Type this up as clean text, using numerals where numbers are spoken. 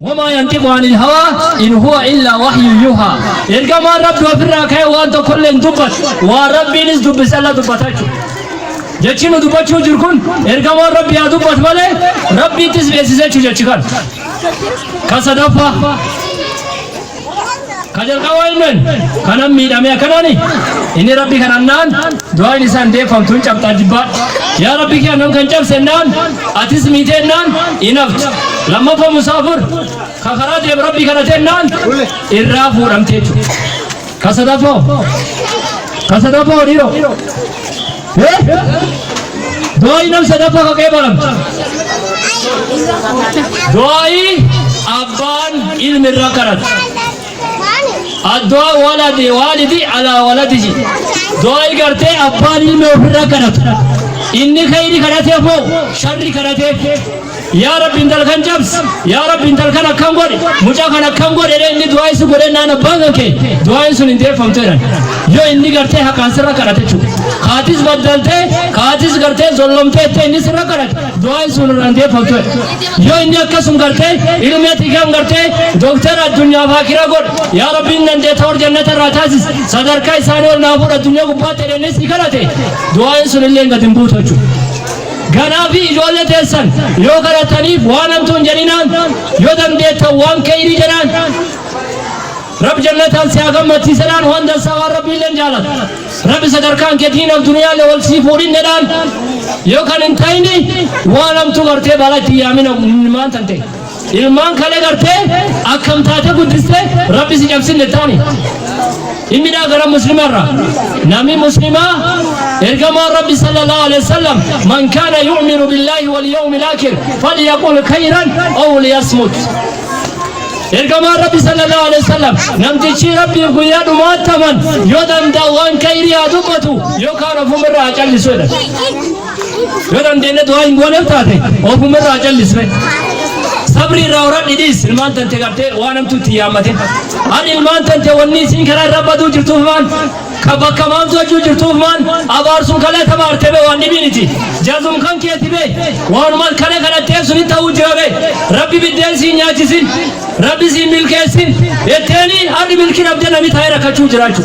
وما ينطق عن الهوى إن هو إلا وحي يوحى إرجما رب وفرا كي وانت كل دبت وربي نس دب سلا دبتاچو جچينو دبچو جركون إرجما رب يا دبت ماله ربي تس بيسيچو جچكان كسدفا كجل قوائمن كنم ميدامي كناني إني ربي كنانان دعاء نسان ده فمتون چبتا جبا يا ربي كنام كنچب سنان أتس ميتنان إنفت لما فمسافر خخرات يا ربي كنتنان إرافو رمتيچو كسدفا ريرو دعاء نم سدفا كيبالم دعاء أبان علم الركرت الدعاء والدي على ولده دعاء کرتے ابانی میں افرا کرت inni khayri karate fo sharri karate ya rabbi indal kan jabs ya rabbi indal kan akkam gode muca kan akkam gode re inni du'a isu gode nana banganke du'a isu inde famteran yo inni garte hakan sirra karate chu khatis badalte khatis garte zollomte te inni sirra karate du'a isu inde famte yo inni akkasum garte ilme tigam garte doktor ad-dunya fakira god ya rabbi nande thor jannat ratas sadarka isane ol nafur ad-dunya gubate inni sikarate du'a isu lenga dimbuto غنافي جولة تسن يو كرتني وانم تون جنينان يو دم ديت وان كيري جنان رب جنة سياغم متي سنان وان دل سوار ربي لن جالت رب صدركان كدين الدنيا لول سيفورين ندان يو كان انتايني وانم تو غرتي بالا تيامين نمان تنتي ilman kale garte akkam taate guddiste rabbi si jabsin netani imida gara muslimarra nami muslima ergama rabbi sallallahu alaihi wasallam man kana yu'minu billahi wal yawmil akhir falyaqul khairan aw liyasmut ergama rabbi sallallahu alaihi wasallam namtichi rabbi guya dumataman yodan dawan khairi adubatu yokara fumra jallisweda yodan dene doin goneftate o fumra jalliswe sabri rawra didis ilman tante garte wanam tuti yamate an ilman tante wonni sin kara rabbadu jirtuman kabakam zo jirtuman abar sun kala tabarte be wonni biniti jazum kan ketibe wan mal kale kala te suni taw jirabe rabbi bidel sin nyajisin rabbi sin milkesin eteni hadi milki rabde nami tayra kachu jirachu